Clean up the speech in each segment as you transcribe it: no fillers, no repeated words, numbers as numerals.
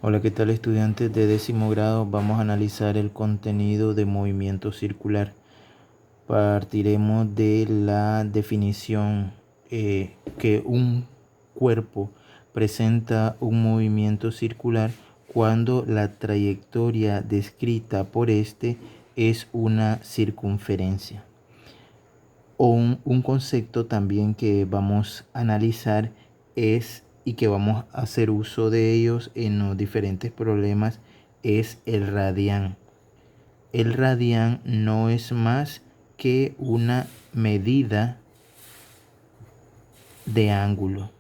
Hola, ¿qué tal estudiantes de décimo grado? Vamos a analizar el contenido de movimiento circular. Partiremos de la definición que un cuerpo presenta un movimiento circular cuando la trayectoria descrita por este es una circunferencia. Un concepto también que vamos a analizar es y que vamos a hacer uso de ellos en los diferentes problemas es el radián. El radián no es más que una medida de ángulo.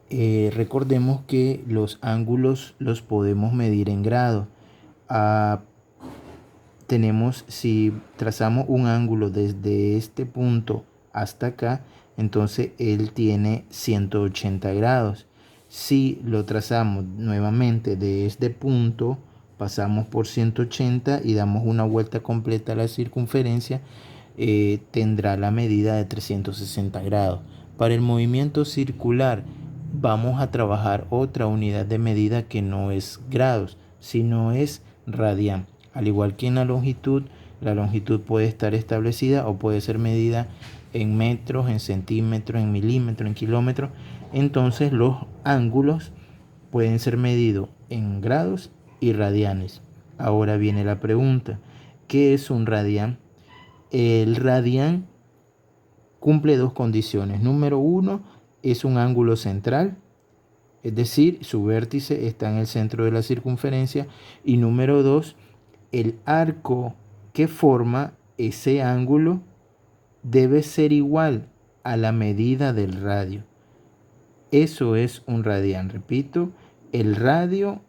Recordemos que los ángulos los podemos medir en grados. Si trazamos un ángulo desde este punto hasta acá, entonces él tiene 180 grados. Si lo trazamos nuevamente de este punto, pasamos por 180 y damos una vuelta completa a la circunferencia, tendrá la medida de 360 grados. Para el movimiento circular vamos a trabajar otra unidad de medida que no es grados, sino es radián. Al igual que en la longitud puede estar establecida o puede ser medida en metros, en centímetros, en milímetros, en kilómetros. Entonces los ángulos pueden ser medidos en grados y radianes. Ahora viene la pregunta, ¿qué es un radián? El radián cumple dos condiciones. Número uno, es un ángulo central, es decir, su vértice está en el centro de la circunferencia. Y número dos, el arco que forma ese ángulo debe ser igual a la medida del radio. Eso es un radián. Repito, el radio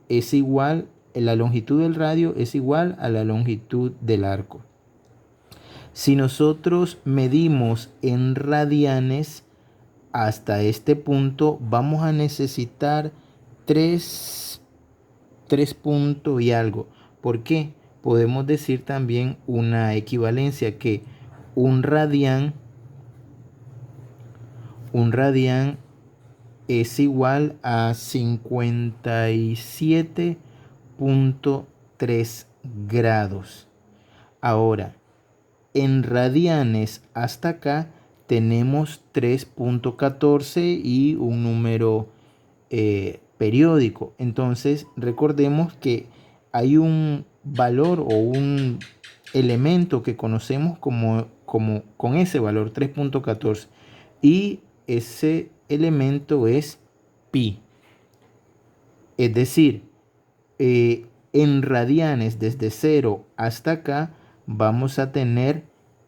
es igual, la longitud del radio es igual a la longitud del arco. Si nosotros medimos en radianes hasta este punto, vamos a necesitar 3 puntos y algo. ¿Por qué? Podemos decir también una equivalencia que un radián es igual a 57.3 grados. Ahora, en radianes hasta acá tenemos 3.14 y un número periódico. Entonces recordemos que hay un valor o un elemento que conocemos con ese valor 3.14 y ese elemento es pi. Es decir, en radianes desde 0 hasta acá vamos a tener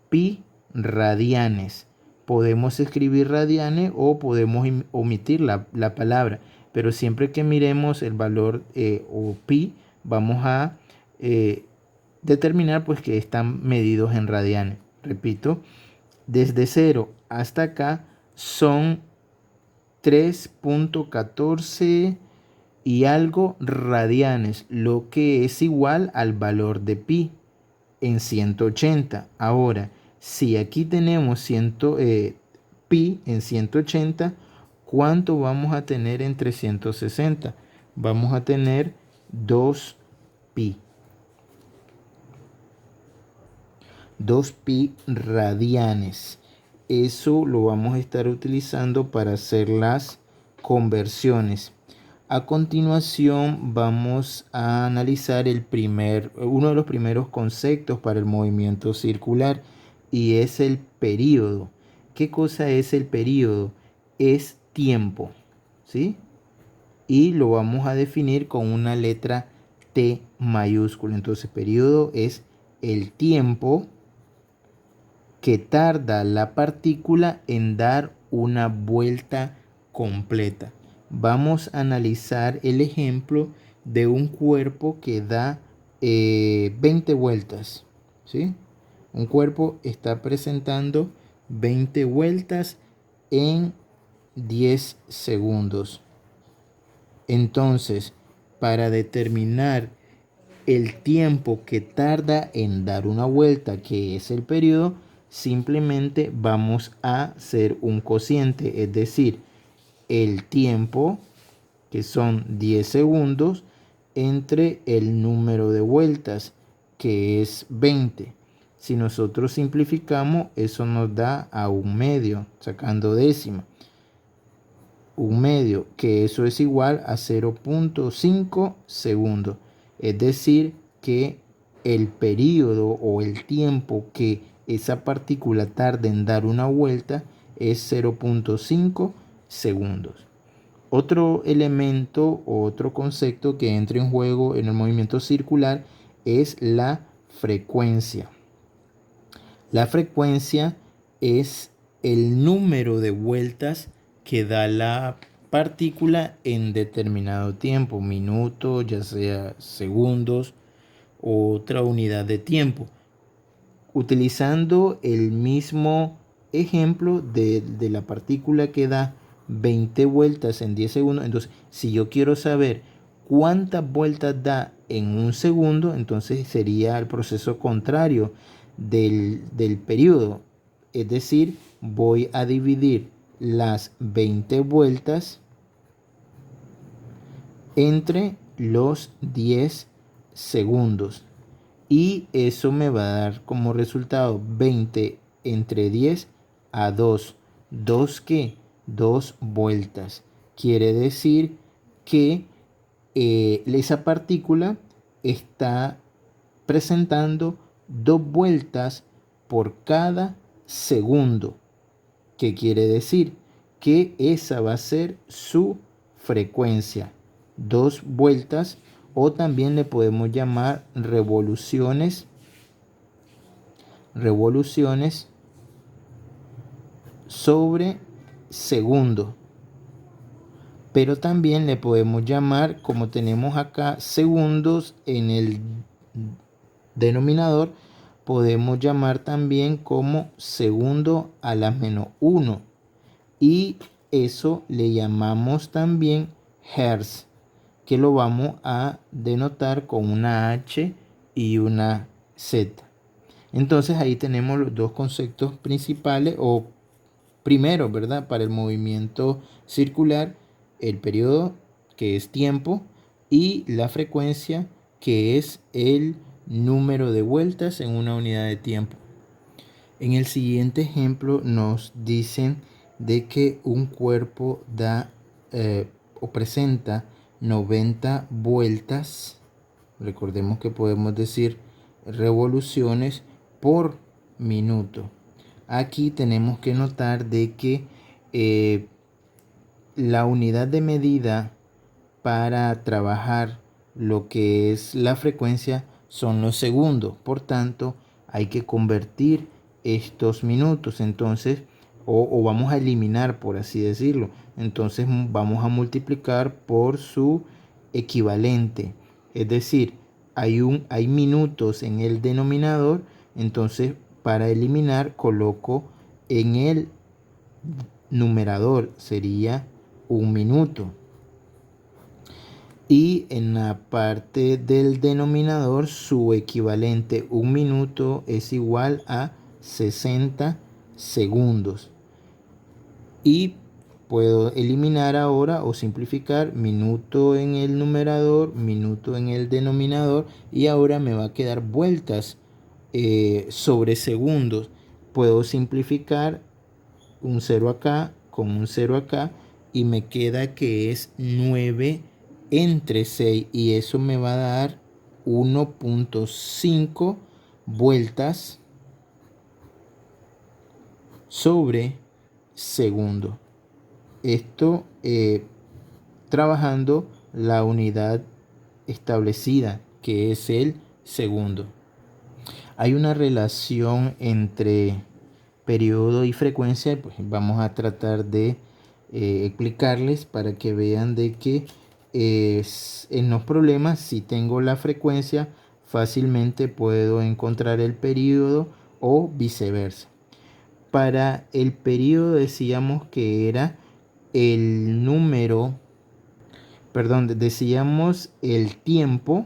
pi radianes. Podemos escribir radianes o podemos omitir la palabra, pero siempre que miremos el valor o pi, vamos a determinar pues que están medidos en radianes. Repito, desde 0 hasta acá son 3.14 y algo radianes, lo que es igual al valor de pi en 180. Ahora, si aquí tenemos pi en 180, ¿cuánto vamos a tener en 360? Vamos a tener 2 pi. 2 pi radianes. Eso lo vamos a estar utilizando para hacer las conversiones. A continuación vamos a analizar uno de los primeros conceptos para el movimiento circular y es el período. ¿Qué cosa es el período? Es tiempo, ¿sí? Y lo vamos a definir con una letra T mayúscula. Entonces, período es el tiempo que tarda la partícula en dar una vuelta completa. Vamos a analizar el ejemplo de un cuerpo que da 20 vueltas, ¿sí? Un cuerpo está presentando 20 vueltas en 10 segundos. Entonces, para determinar el tiempo que tarda en dar una vuelta, que es el periodo, simplemente vamos a hacer un cociente, es decir, el tiempo, que son 10 segundos, entre el número de vueltas, que es 20. Si nosotros simplificamos, eso nos da a 1/2, sacando décima. 1/2, que eso es igual a 0.5 segundos. Es decir, que el periodo o el tiempo que esa partícula tarda en dar una vuelta es 0.5 segundos. Otro elemento o otro concepto que entra en juego en el movimiento circular es la frecuencia. La frecuencia es el número de vueltas que da la partícula en determinado tiempo, minutos, ya sea segundos o otra unidad de tiempo. Utilizando el mismo ejemplo de la partícula que da 20 vueltas en 10 segundos, entonces si yo quiero saber cuántas vueltas da en un segundo, entonces sería el proceso contrario del periodo. Es decir, voy a dividir las 20 vueltas entre los 10 segundos. Y eso me va a dar como resultado 20 entre 10 a 2. ¿2 qué? 2 vueltas. Quiere decir que esa partícula está presentando 2 vueltas por cada segundo. ¿Qué quiere decir? Que esa va a ser su frecuencia. 2 vueltas, o también le podemos llamar revoluciones sobre segundo. Pero también le podemos llamar, como tenemos acá segundos en el denominador, podemos llamar también como segundo a la menos 1. Y eso le llamamos también hertz, que lo vamos a denotar con una H y una Z. Entonces ahí tenemos los dos conceptos principales o primeros, ¿verdad? Para el movimiento circular, el periodo, que es tiempo, y la frecuencia, que es el número de vueltas en una unidad de tiempo. En el siguiente ejemplo nos dicen de que un cuerpo da o presenta 90 vueltas. Recordemos que podemos decir revoluciones por minuto. Aquí tenemos que notar de que la unidad de medida para trabajar lo que es la frecuencia son los segundos. Por tanto, hay que convertir estos minutos. Entonces, o vamos a eliminar, por así decirlo. Entonces vamos a multiplicar por su equivalente. Es decir, hay minutos en el denominador. Entonces, para eliminar, coloco en el numerador, sería 1 minuto. Y en la parte del denominador, su equivalente, 1 minuto, es igual a 60 segundos. Y puedo eliminar ahora o simplificar minuto en el numerador, minuto en el denominador, y ahora me va a quedar vueltas sobre segundos. Puedo simplificar un 0 acá con un 0 acá y me queda que es 9 entre 6, y eso me va a dar 1.5 vueltas sobre segundo. Esto trabajando la unidad establecida, que es el segundo. Hay una relación entre periodo y frecuencia, pues vamos a tratar de explicarles para que vean de que en los problemas, si tengo la frecuencia, fácilmente puedo encontrar el periodo o viceversa. Para el periodo decíamos que era el número, decíamos el tiempo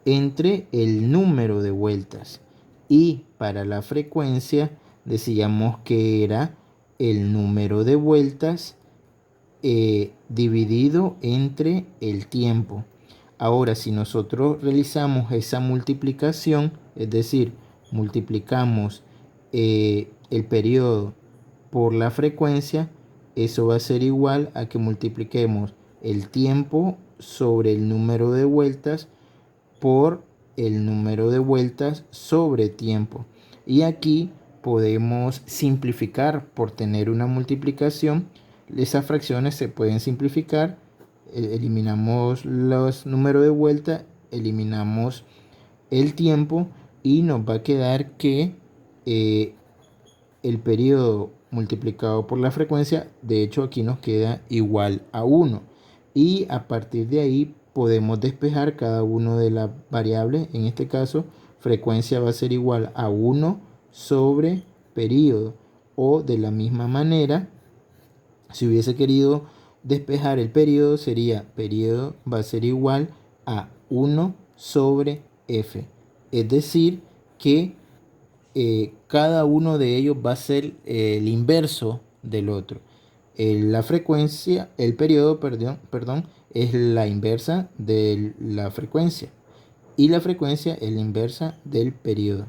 entre el número de vueltas, y para la frecuencia decíamos que era el número de vueltas dividido entre el tiempo. Ahora, si nosotros realizamos esa multiplicación, es decir, multiplicamos el periodo por la frecuencia, eso va a ser igual a que multipliquemos el tiempo sobre el número de vueltas por el número de vueltas sobre tiempo. Y aquí podemos simplificar por tener una multiplicación. Esas fracciones se pueden simplificar. Eliminamos los números de vuelta, eliminamos el tiempo y nos va a quedar que el periodo multiplicado por la frecuencia, de hecho aquí nos queda igual a 1. Y a partir de ahí podemos despejar cada una de las variables. En este caso, frecuencia va a ser igual a 1 sobre periodo. O de la misma manera, si hubiese querido despejar el periodo, sería periodo va a ser igual a 1 sobre f. Es decir, que cada uno de ellos va a ser el inverso del otro. La frecuencia, el periodo, perdón, es la inversa de la frecuencia. Y la frecuencia es la inversa del periodo.